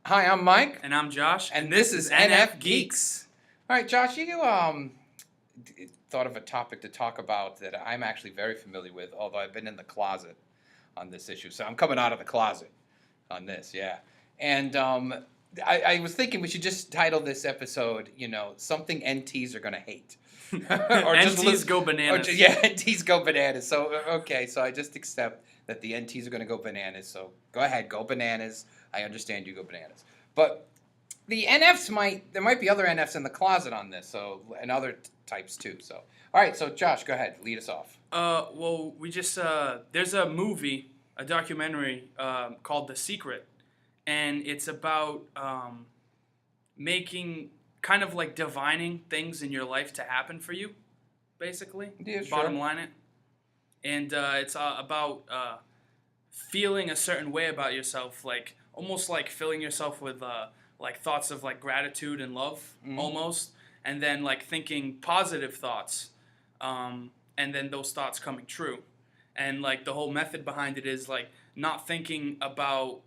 Hi, I'm Mike. And I'm Josh. And this is NFGeeks. All right, Josh, you thought of a topic to talk about that I'm actually very familiar with, although I've been in the closet on this issue. So I'm coming out of the closet on this, yeah. And I was thinking we should just title this episode, something NTs are going to hate. Or NTs go bananas. NTs go bananas. So, okay, so I just accept that the NTs are going to go bananas. So go ahead, go bananas. I understand you go bananas. But the NFs there might be other NFs in the closet on this, and other types too. So, all right, so Josh, go ahead, lead us off. Well, we just, there's a movie, a documentary called The Secret, and it's about making, kind of like divining things in your life to happen for you, basically. Yeah, sure. Bottom line it. And it's about feeling a certain way about yourself, like almost like filling yourself with like thoughts of like gratitude and love, almost, and then like thinking positive thoughts, and then those thoughts coming true. And like the whole method behind it is like not thinking about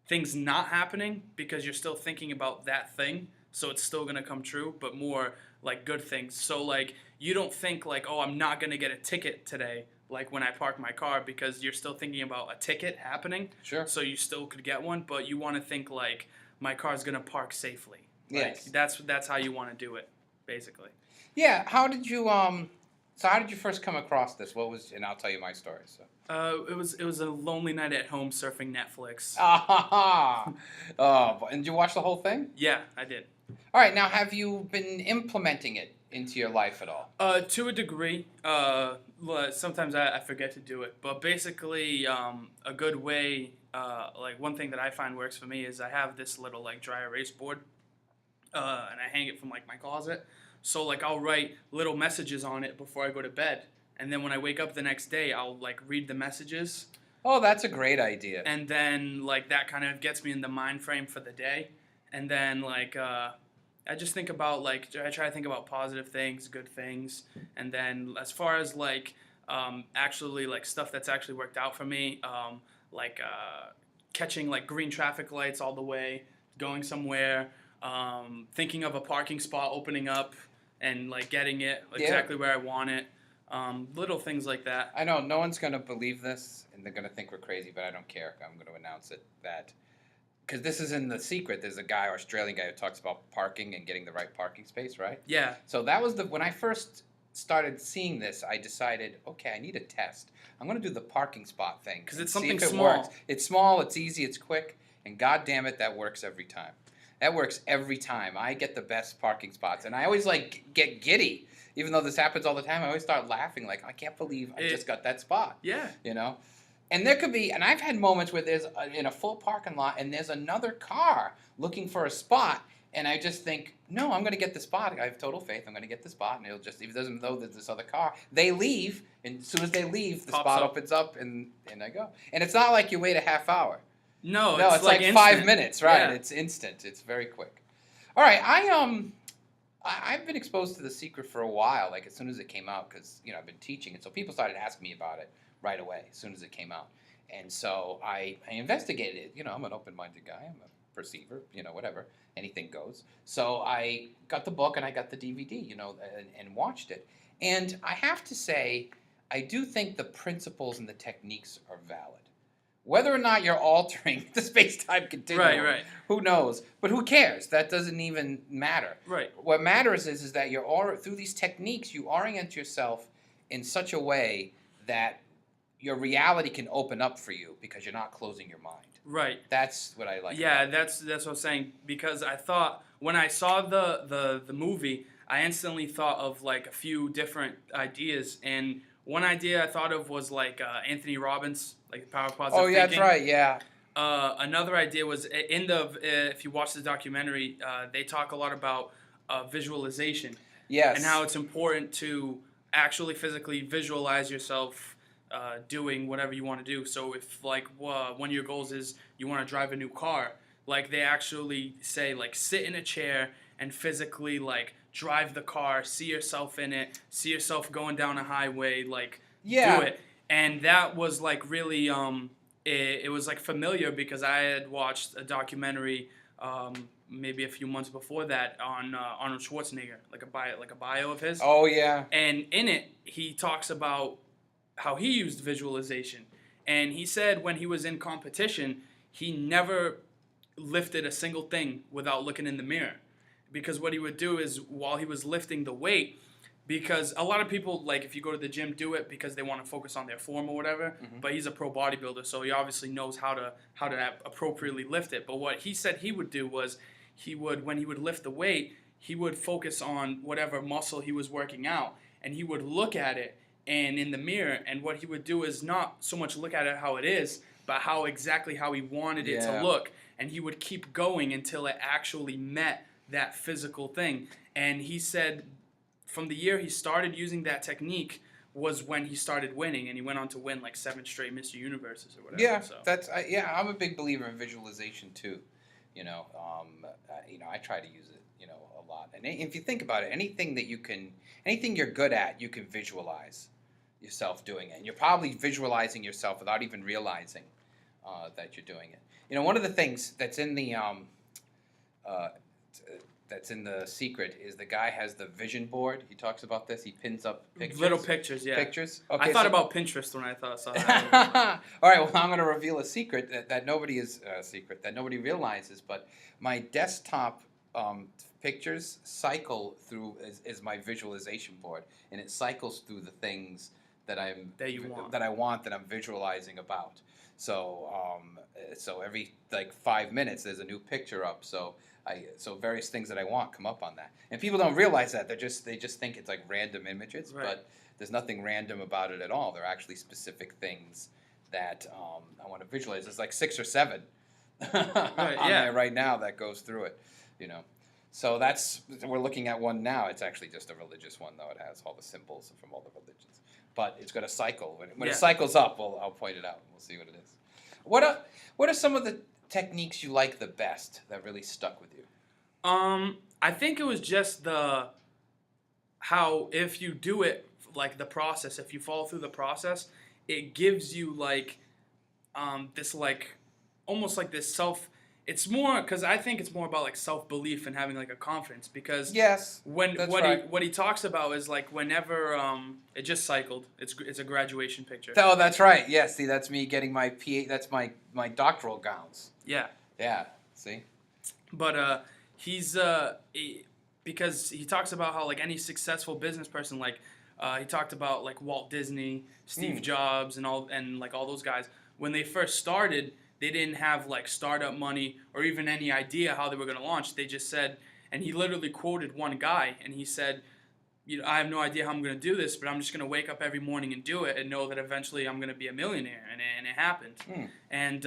things not happening because you're still thinking about that thing, so it's still gonna come true, but more like good things. So like you don't think like, oh, I'm not gonna get a ticket today, like when I park my car, because you're still thinking about a ticket happening. Sure. So you still could get one, but you want to think like my car's gonna park safely. Yes. Like, that's how you want to do it, basically. Yeah. How did you first come across this? And I'll tell you my story. So. It was a lonely night at home surfing Netflix. Oh, and did you watch the whole thing? Yeah, I did. All right. Now, have you been implementing it into your life at all? To a degree. Sometimes I forget to do it, but basically, a good way, like one thing that I find works for me is I have this little like dry erase board, and I hang it from like my closet. So like I'll write little messages on it before I go to bed, and then when I wake up the next day, I'll like read the messages. Oh, that's a great idea. And then like that kind of gets me in the mind frame for the day, and then like I just think about like I try to think about positive things, good things, and then as far as like actually like stuff that's actually worked out for me, like catching like green traffic lights all the way, going somewhere, thinking of a parking spot opening up and like getting it exactly where I want it, little things like that. I know no one's gonna believe this and they're gonna think we're crazy, but I don't care. I'm gonna announce it that. Because this is in The Secret. There's a Australian guy who talks about parking and getting the right parking space, right? Yeah. So that was when I first started seeing this, I decided, okay, I need a test. I'm going to do the parking spot thing. Because it's something see if it small. Works. It's small, it's easy, it's quick, and God damn it, that works every time. That works every time. I get the best parking spots, and I always get giddy. Even though this happens all the time, I always start laughing like, I can't believe I just got that spot. Yeah. And there could be, and I've had moments where there's in a full parking lot and there's another car looking for a spot, and I just think, no, I'm going to get the spot. I have total faith. I'm going to get the spot, and if it doesn't know there's this other car, they leave, and as soon as they leave, the spot opens up, and I go. And it's not like you wait a half hour. No, it's like 5 minutes, right? Yeah. It's instant. It's very quick. All right, I've been exposed to The Secret for a while, like as soon as it came out, because I've been teaching, and so people started asking me about it right away as soon as it came out. And so I investigated it. I'm an open-minded guy. I'm a perceiver, whatever. Anything goes. So I got the book and I got the DVD, and watched it. And I have to say, I do think the principles and the techniques are valid. Whether or not you're altering the space-time continuum, right. Who knows? But who cares? That doesn't even matter. Right. What matters is that through these techniques, you orient yourself in such a way that your reality can open up for you because you're not closing your mind. Right. That's what I like. Yeah, that's what I'm saying, because I thought when I saw the movie, I instantly thought of like a few different ideas, and one idea I thought of was like Anthony Robbins, like Power of Positive Thinking. That's right. Yeah. Another idea was if you watch the documentary, they talk a lot about visualization. Yes. And how it's important to actually physically visualize yourself doing whatever you want to do. So if like one of your goals is you want to drive a new car, like they actually say like sit in a chair and physically like drive the car, see yourself in it, see yourself going down a highway, like do it. And that was like really it was like familiar because I had watched a documentary maybe a few months before that on Arnold Schwarzenegger, like a bio of his. Oh yeah. And in it, he talks about how he used visualization. And he said when he was in competition, he never lifted a single thing without looking in the mirror. Because what he would do is while he was lifting the weight, because a lot of people, like if you go to the gym, do it because they want to focus on their form or whatever. Mm-hmm. But he's a pro bodybuilder, so he obviously knows how to appropriately lift it. But what he said he would do was when he would lift the weight, he would focus on whatever muscle he was working out, and he would look at it and in the mirror. And what he would do is not so much look at it how it is, but how he wanted it to look. And he would keep going until it actually met that physical thing. And he said from the year he started using that technique was when he started winning, and he went on to win like 7 straight Mr. Universes or whatever. Yeah, so. I'm a big believer in visualization too. I try to use it, a lot. And if you think about it, anything you're good at, you can visualize yourself doing it. And you're probably visualizing yourself without even realizing that you're doing it. One of the things that's in the secret is the guy has the vision board. He talks about this. He pins up pictures. Little pictures, yeah. Pictures. Okay, I thought about Pinterest when I saw that. All right. Well, I'm going to reveal a secret that nobody realizes. But my desktop pictures cycle through is my visualization board, and it cycles through the things that I want that I'm visualizing about. So every like 5 minutes there's a new picture up. So various things that I want come up on that. And people don't realize that. They just think it's like random images, right. But there's nothing random about it at all. They're actually specific things that I want to visualize. There's like 6 or 7 on there right now that goes through it, So we're looking at one now. It's actually just a religious one, though. It has all the symbols from all the religions. But it's going to cycle. When it cycles up, I'll point it out. We'll see what it is. What are some of the techniques you like the best that really stuck with you? I think it was just how if you do it, like the process, if you follow through the process, it gives you like this like almost like this it's more because I think it's more about like self-belief and having like a confidence because what he talks about is like whenever it just cycled, it's a graduation picture. Oh, that's right. Yeah, see, that's me getting my PA. That's my doctoral gowns. Yeah. Yeah. See. But because he talks about how like any successful business person, like he talked about like Walt Disney, Steve Jobs, and all those guys when they first started. They didn't have like startup money or even any idea how they were going to launch. They just said, and he literally quoted one guy, and he said, I have no idea how I'm going to do this, but I'm just going to wake up every morning and do it and know that eventually I'm going to be a millionaire. And it happened. And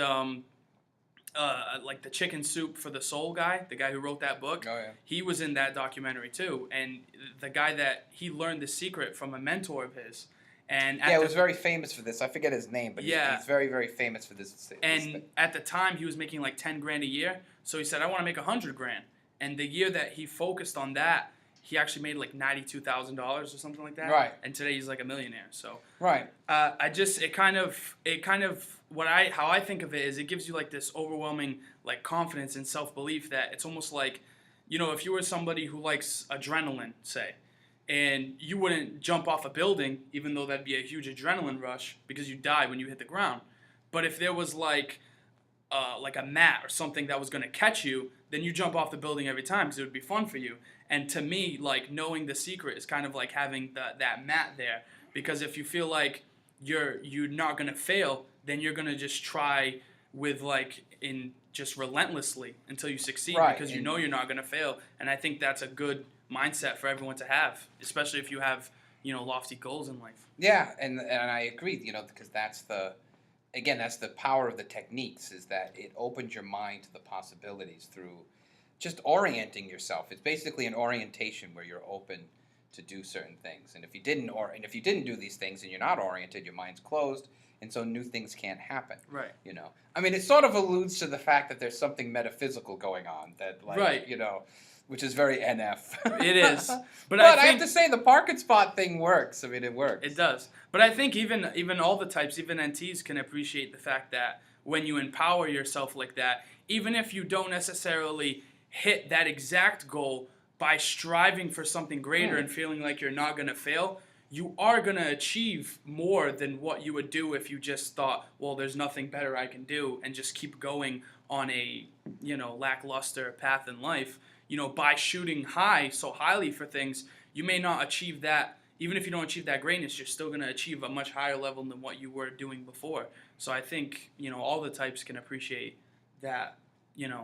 like the Chicken Soup for the Soul guy, the guy who wrote that book, he was in that documentary too. And the guy that he learned the secret from a mentor of his. And it was very famous for this. I forget his name, but he's very, very famous for this. And at the time, he was making like $10,000 a year. So he said, "I want to make $100,000." And the year that he focused on that, he actually made like $92,000 or something like that. Right. And today he's like a millionaire. So right. How I think of it is it gives you like this overwhelming like confidence and self-belief that it's almost like, if you were somebody who likes adrenaline, say. And you wouldn't jump off a building, even though that'd be a huge adrenaline rush because you die when you hit the ground. But if there was like a mat or something that was going to catch you, then you jump off the building every time because it would be fun for you. And to me, like knowing the secret is kind of like having that mat there, because if you feel like you're not going to fail, then you're going to just try with just relentlessly until you succeed because you're not going to fail. And I think that's a good mindset for everyone to have, especially if you have lofty goals in life. Yeah, and I agree, because that's the power of the techniques is that it opens your mind to the possibilities through just orienting yourself. It's basically an orientation where you're open to do certain things, and if you didn't do these things and you're not oriented, your mind's closed, and so new things can't happen. Right. I mean, it sort of alludes to the fact that there's something metaphysical going on that, which is very NF. It is. But I have to say, the park and spot thing works. I mean, it works. It does. But I think even all the types, even NTs, can appreciate the fact that when you empower yourself like that, even if you don't necessarily hit that exact goal, by striving for something greater and feeling like you're not going to fail, you are going to achieve more than what you would do if you just thought, well, there's nothing better I can do, and just keep going on a, lackluster path in life. By shooting so highly for things, you may not achieve that. Even if you don't achieve that greatness, you're still going to achieve a much higher level than what you were doing before. So I think, all the types can appreciate that,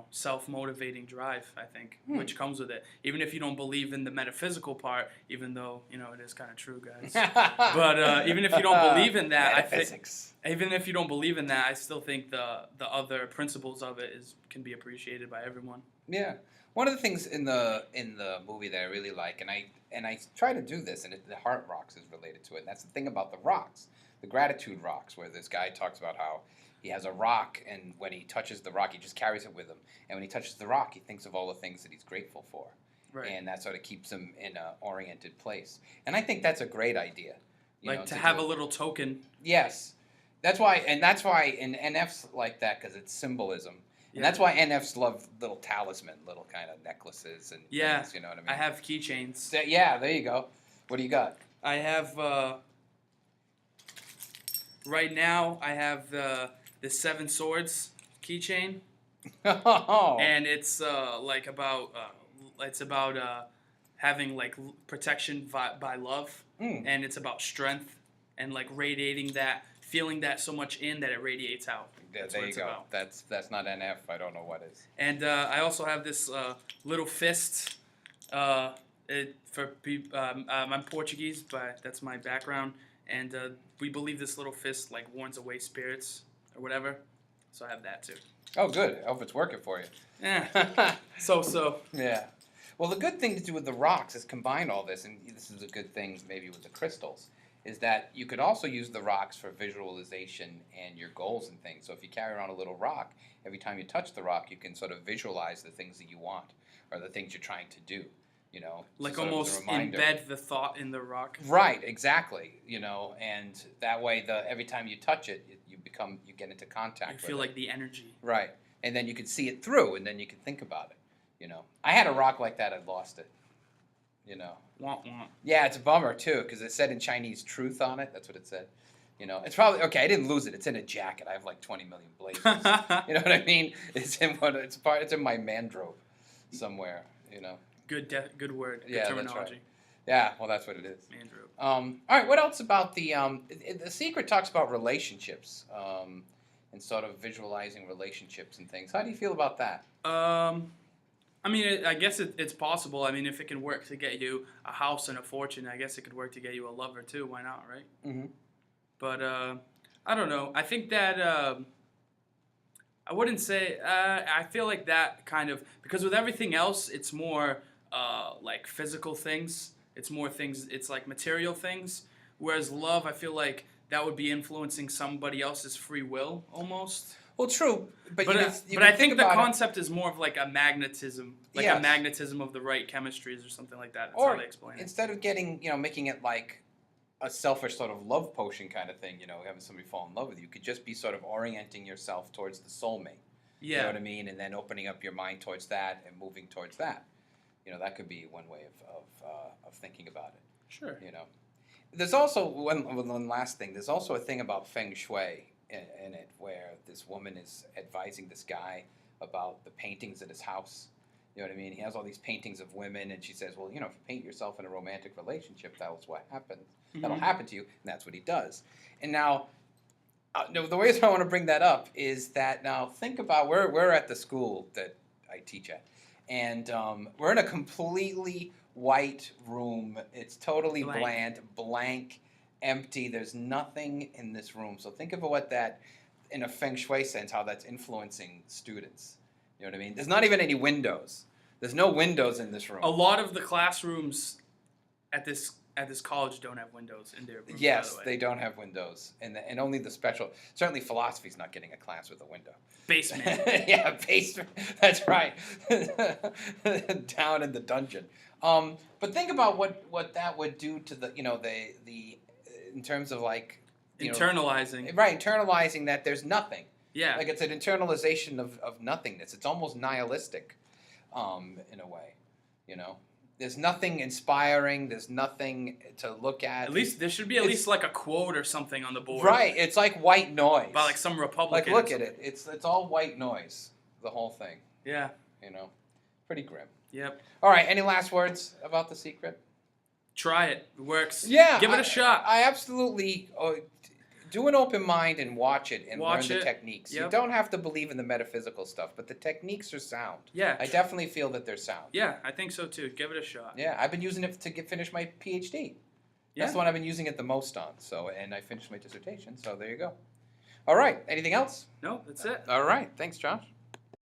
self-motivating drive, I think, which comes with it. Even if you don't believe in the metaphysical part, even though, it is kind of true, guys. But even if you don't believe in that, I still think the other principles of it can be appreciated by everyone. Yeah. One of the things in the movie that I really like, and I try to do this, and the Heart Rocks is related to it. And that's the thing about the rocks, the gratitude rocks, where this guy talks about how he has a rock, and when he touches the rock, he just carries it with him. And when he touches the rock, he thinks of all the things that he's grateful for. Right. And that sort of keeps him in an oriented place. And I think that's a great idea. To have a little token. Yes. That's why in NFs like that, because it's symbolism. And that's why NFs love little talisman, little kind of necklaces and things, you know what I mean? I have keychains. So, there you go. What do you got? I have, right now, I have the Seven Swords keychain. Oh. And it's about having protection by love. And it's about strength and radiating that, feeling that so much in that it radiates out. Yeah, there you go. About. That's not NF. I don't know what is. And I also have this little fist. I'm Portuguese, but that's my background. And we believe this little fist warns away spirits or whatever. So I have that too. Oh, good. I hope it's working for you. Yeah. So. Yeah. Well, the good thing to do with the rocks is combine all this, and this is a good thing maybe with the crystals, is that you could also use the rocks for visualization and your goals and things. So if you carry around a little rock, every time you touch the rock, you can sort of visualize the things that you want or the things you're trying to do, almost embed the thought in the rock. Right, exactly, and that way every time you touch it, you get into contact with it. You feel like the energy. Right, and then you can see it through, and then you can think about it, I had a rock like that, I lost it. Womp womp. Yeah, it's a bummer too, because it said in Chinese "truth" on it. That's what it said. It's probably okay. I didn't lose it. It's in a jacket. I have 20 million blazers. You know what I mean? It's in my mandrobe somewhere. Good word. Good terminology. That's right. Yeah, well, that's what it is. Mandrobe. All right. What else about the Secret talks about relationships and sort of visualizing relationships and things. How do you feel about that? I guess it's possible. If it can work to get you a house and a fortune, I guess it could work to get you a lover too. Why not, right? Mm-hmm. But I don't know. I think that I wouldn't say. I feel like that kind of, because with everything else, it's more physical things. It's more things. It's material things. Whereas love, I feel like that would be influencing somebody else's free will almost. Well, true, but I think the concept is more of a magnetism, a magnetism of the right chemistries or something like that. That's how they explain it. Instead of making it like a selfish sort of love potion kind of thing, having somebody fall in love with you, could just be sort of orienting yourself towards the soulmate. Yeah. You know what I mean? And then opening up your mind towards that and moving towards that. That could be one way of thinking about it. Sure. There's also one last thing. There's also a thing about feng shui in it, where this woman is advising this guy about the paintings at his house. You know what I mean? He has all these paintings of women, and she says, well, if you paint yourself in a romantic relationship, that's what happens. Mm-hmm. That'll happen to you, and that's what he does. And now, the reason I want to bring that up is that now think about, we're at the school that I teach at, and we're in a completely white room. It's totally blank, empty. There's nothing in this room. So think of what that, in a feng shui sense, how that's influencing students. You know what I mean? There's not even any windows. There's no windows in this room. A lot of the classrooms at this college don't have windows in their rooms. Yes, by the way. They don't have windows, and only the special. Certainly, philosophy's not getting a class with a window. Basement. Yeah, basement. That's right. Down in the dungeon. But think about what that would do to the in terms of internalizing. Internalizing that there's nothing. Yeah. Like it's an internalization of nothingness. It's almost nihilistic, in a way. You know, there's nothing inspiring. There's nothing to look at. At least there should be at least like a quote or something on the board. Right. It's like white noise. By like some Republican. Like look at it. It's all white noise. The whole thing. Yeah. You know, pretty grim. Yep. All right. Any last words about The Secret? Try it. It works. Yeah. Give it a shot. I absolutely do an open mind and watch it and learn the techniques. Yep. You don't have to believe in the metaphysical stuff, but the techniques are sound. Yeah. I definitely feel that they're sound. Yeah, I think so too. Give it a shot. Yeah, I've been using it to finish my PhD. That's the one I've been using it the most on. So, and I finished my dissertation. So there you go. All right. Anything else? No, that's it. All right. Thanks, Josh.